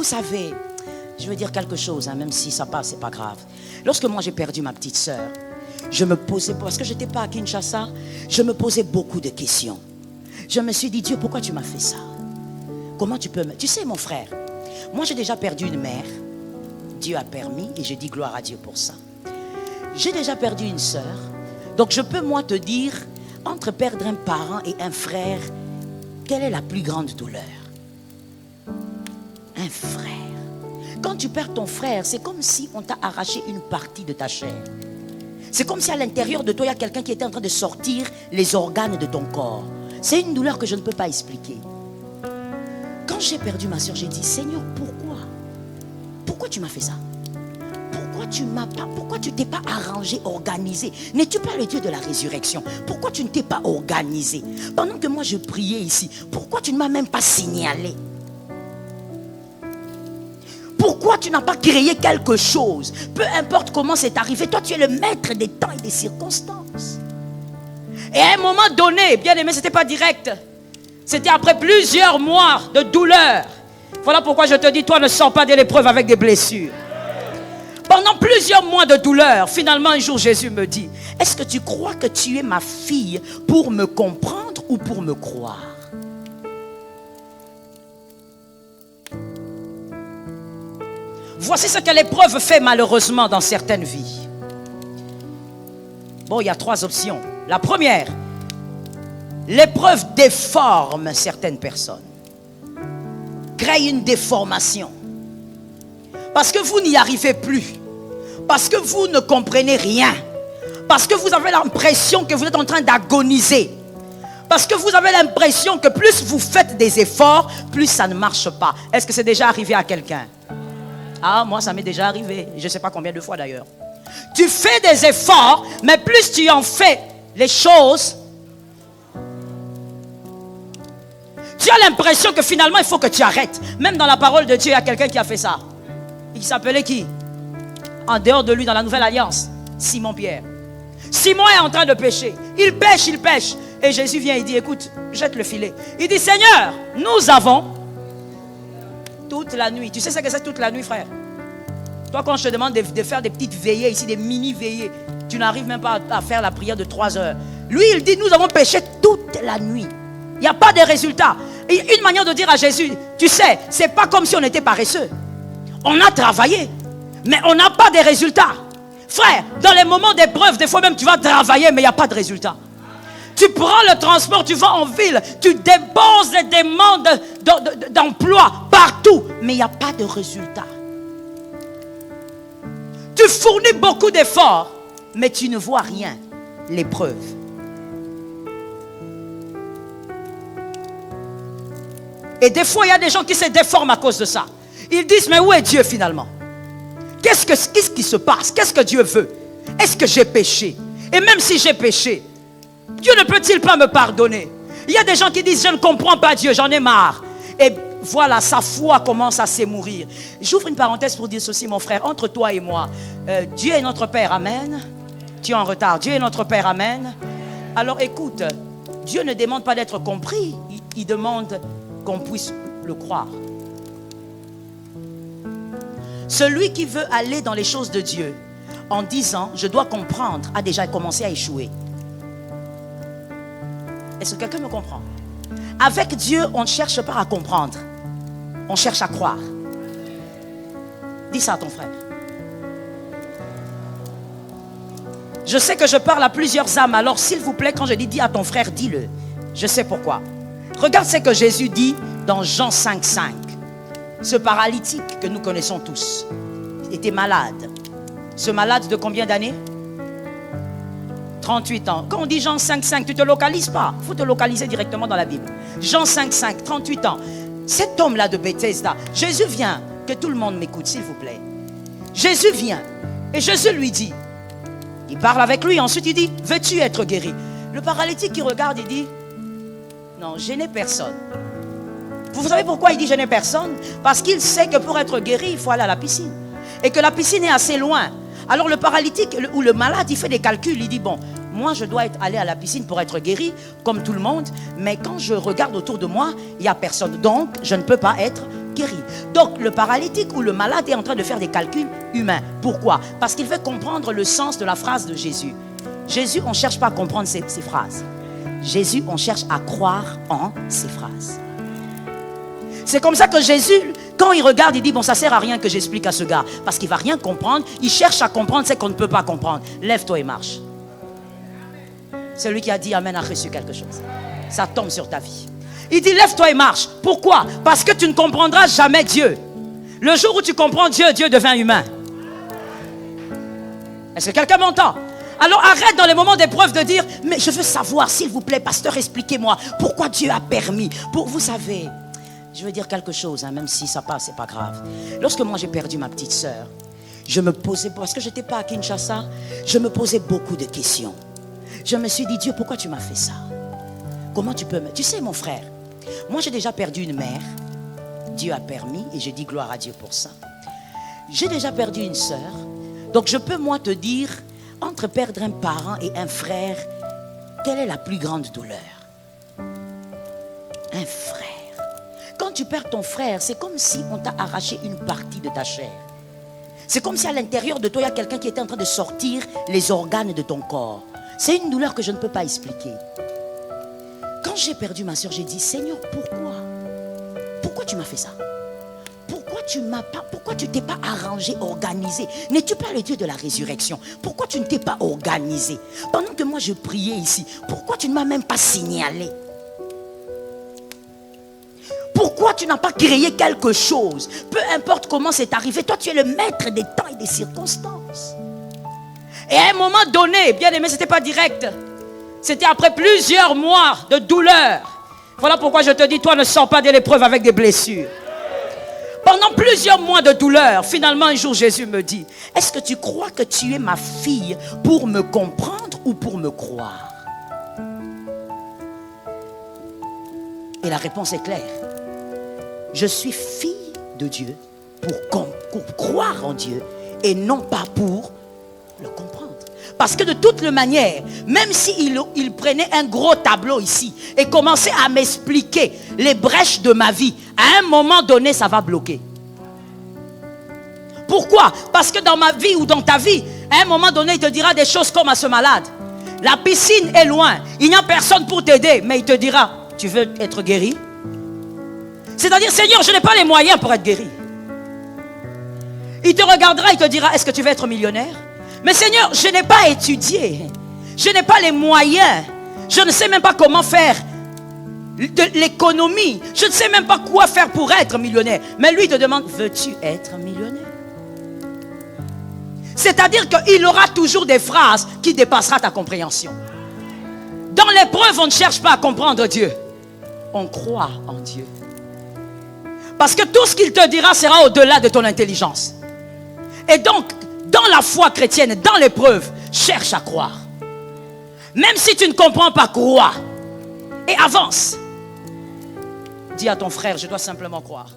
savez, je veux dire quelque chose, hein, même si ça passe, c'est pas grave. Lorsque moi j'ai perdu ma petite sœur, je me posais, parce que je n'étais pas à Kinshasa, je me posais beaucoup de questions. Je me suis dit, Dieu, pourquoi tu m'as fait ça? Comment tu peux me... Tu sais, mon frère, moi j'ai déjà perdu une mère. Dieu a permis et je dis gloire à Dieu pour ça. J'ai déjà perdu une sœur. Donc je peux moi te dire, entre perdre un parent et un frère, quelle est la plus grande douleur? Un frère. Quand tu perds ton frère, c'est comme si on t'a arraché une partie de ta chair. C'est comme si à l'intérieur de toi, il y a quelqu'un qui était en train de sortir les organes de ton corps. C'est une douleur que je ne peux pas expliquer. Quand j'ai perdu ma soeur, j'ai dit, Seigneur, pourquoi? Pourquoi tu m'as fait ça? Pourquoi tu t'es pas arrangé, organisé? N'es-tu pas le Dieu de la résurrection? Pourquoi tu ne t'es pas organisé? Pendant que moi je priais ici, pourquoi tu ne m'as même pas signalé? Pourquoi tu n'as pas créé quelque chose? Peu importe comment c'est arrivé, toi tu es le maître des temps et des circonstances. Et à un moment donné, bien aimé, c'était pas direct. C'était après plusieurs mois de douleur. Voilà pourquoi je te dis, toi ne sors pas de l'épreuve avec des blessures. Pendant plusieurs mois de douleur, finalement un jour Jésus me dit, est-ce que tu crois que tu es ma fille pour me comprendre ou pour me croire? Voici ce que l'épreuve fait malheureusement dans certaines vies. Bon, il y a 3 options. La première, l'épreuve déforme certaines personnes. Crée une déformation. Parce que vous n'y arrivez plus. Parce que vous ne comprenez rien. Parce que vous avez l'impression que vous êtes en train d'agoniser. Parce que vous avez l'impression que plus vous faites des efforts, plus ça ne marche pas. Est-ce que c'est déjà arrivé à quelqu'un? Ah, moi ça m'est déjà arrivé. Je ne sais pas combien de fois d'ailleurs. Tu fais des efforts, mais plus tu en fais les choses, tu as l'impression que finalement il faut que tu arrêtes. Même dans la parole de Dieu, il y a quelqu'un qui a fait ça. Il s'appelait qui? En dehors de lui, dans la nouvelle alliance, Simon-Pierre. Simon est en train de pêcher. Il pêche, il pêche. Et Jésus vient, il dit, écoute, jette le filet. Il dit, Seigneur, nous avons toute la nuit. Tu sais ce que c'est toute la nuit, frère? Toi, quand je te demande de faire des petites veillées ici, des mini-veillées, tu n'arrives même pas à faire la prière de 3 heures. Lui, il dit, nous avons pêché toute la nuit. Il n'y a pas de résultat. Et une manière de dire à Jésus, tu sais, c'est pas comme si on était paresseux. On a travaillé, mais on n'a pas de résultats. Frère, dans les moments d'épreuve, des fois même tu vas travailler, mais il n'y a pas de résultat. Tu prends le transport, tu vas en ville, tu déposes des demandes d'emploi partout, mais il n'y a pas de résultat. Tu fournis beaucoup d'efforts, mais tu ne vois rien. L'épreuve. Et des fois, il y a des gens qui se déforment à cause de ça. Ils disent, mais où est Dieu finalement? Qu'est-ce qui se passe? Qu'est-ce que Dieu veut? Est-ce que j'ai péché? Et même si j'ai péché, Dieu ne peut-il pas me pardonner? Il y a des gens qui disent, je ne comprends pas Dieu, j'en ai marre. Et voilà, sa foi commence à s'émourir. J'ouvre une parenthèse pour dire ceci, mon frère, entre toi et moi. Dieu est notre Père, amen. Tu es en retard, Dieu est notre Père, amen. Alors écoute, Dieu ne demande pas d'être compris, il demande qu'on puisse le croire. Celui qui veut aller dans les choses de Dieu en disant je dois comprendre a déjà commencé à échouer. Est-ce que quelqu'un me comprend? Avec Dieu, on ne cherche pas à comprendre, on cherche à croire. Dis ça à ton frère. Je sais que je parle à plusieurs âmes, alors s'il vous plaît, quand je dis à ton frère, dis-le. Je sais pourquoi. Regarde ce que Jésus dit dans Jean 5,5. Ce paralytique que nous connaissons tous était malade. Ce malade de combien d'années? 38 ans. Quand on dit Jean 5,5, tu ne te localises pas. Il faut te localiser directement dans la Bible. Jean 5,5, 38 ans. Cet homme-là de Bethesda, Jésus vient. Que tout le monde m'écoute, s'il vous plaît. Jésus vient. Et Jésus lui dit, il parle avec lui, ensuite il dit, veux-tu être guéri? Le paralytique qui regarde, il dit, non, je n'ai personne. Vous savez pourquoi il dit je n'ai personne? Parce qu'il sait que pour être guéri, il faut aller à la piscine. Et que la piscine est assez loin. Alors le paralytique ou le malade, il fait des calculs. Il dit bon, moi je dois aller à la piscine pour être guéri, comme tout le monde. Mais quand je regarde autour de moi, il n'y a personne. Donc je ne peux pas être guéri. Donc le paralytique ou le malade est en train de faire des calculs humains. Pourquoi? Parce qu'il veut comprendre le sens de la phrase de Jésus. Jésus, on ne cherche pas à comprendre ces phrases. Jésus, on cherche à croire en ces phrases. C'est comme ça que Jésus, quand il regarde, il dit, bon, ça ne sert à rien que j'explique à ce gars. Parce qu'il ne va rien comprendre. Il cherche à comprendre ce qu'on ne peut pas comprendre. Lève-toi et marche. Celui qui a dit Amen a reçu quelque chose. Ça tombe sur ta vie. Il dit, lève-toi et marche. Pourquoi? Parce que tu ne comprendras jamais Dieu. Le jour où tu comprends Dieu, Dieu devient humain. Est-ce que quelqu'un m'entend? Alors arrête dans les moments d'épreuve de dire, mais je veux savoir, s'il vous plaît, pasteur, expliquez-moi, pourquoi Dieu a permis. Vous savez, je veux dire quelque chose, hein, même si ça passe, c'est pas grave. Lorsque moi j'ai perdu ma petite sœur, je me posais, parce que je n'étais pas à Kinshasa, je me posais beaucoup de questions. Je me suis dit, Dieu, pourquoi tu m'as fait ça? Comment tu peux me... Tu sais, mon frère, moi j'ai déjà perdu une mère. Dieu a permis, et je dis gloire à Dieu pour ça. J'ai déjà perdu une sœur. Donc je peux moi te dire, entre perdre un parent et un frère, quelle est la plus grande douleur? Un frère. Quand tu perds ton frère, c'est comme si on t'a arraché une partie de ta chair. C'est comme si à l'intérieur de toi, il y a quelqu'un qui était en train de sortir les organes de ton corps. C'est une douleur que je ne peux pas expliquer. Quand j'ai perdu ma soeur, j'ai dit, Seigneur, pourquoi? Pourquoi tu m'as fait ça? Pourquoi tu t'es pas arrangé, organisé? N'es-tu pas le Dieu de la résurrection? Pourquoi tu ne t'es pas organisé? Pendant que moi je priais ici, pourquoi tu ne m'as même pas signalé? Pourquoi tu n'as pas créé quelque chose? Peu importe comment c'est arrivé, toi tu es le maître des temps et des circonstances. Et à un moment donné, bien aimé, c'était pas direct. C'était après plusieurs mois de douleur. Voilà pourquoi je te dis, toi ne sors pas de l'épreuve avec des blessures. Pendant plusieurs mois de douleur, finalement un jour Jésus me dit, est-ce que tu crois que tu es ma fille pour me comprendre ou pour me croire? Et la réponse est claire. Je suis fille de Dieu pour croire en Dieu et non pas pour le comprendre. Parce que de toute manière, même s'il prenait un gros tableau ici et commençait à m'expliquer les brèches de ma vie, à un moment donné, ça va bloquer. Pourquoi? Parce que dans ma vie ou dans ta vie, à un moment donné, il te dira des choses comme à ce malade. La piscine est loin, il n'y a personne pour t'aider, mais il te dira, tu veux être guéri? C'est-à-dire, Seigneur, je n'ai pas les moyens pour être guéri. Il te regardera, il te dira, est-ce que tu veux être millionnaire? Mais Seigneur, je n'ai pas étudié. Je n'ai pas les moyens. Je ne sais même pas comment faire de l'économie. Je ne sais même pas quoi faire pour être millionnaire. Mais lui te demande, veux-tu être millionnaire? C'est-à-dire qu'il aura toujours des phrases qui dépasseront ta compréhension. Dans l'épreuve, on ne cherche pas à comprendre Dieu. On croit en Dieu. Parce que tout ce qu'il te dira sera au-delà de ton intelligence. Et donc, dans la foi chrétienne, dans l'épreuve, cherche à croire. Même si tu ne comprends pas, crois. Et avance. Dis à ton frère, je dois simplement croire.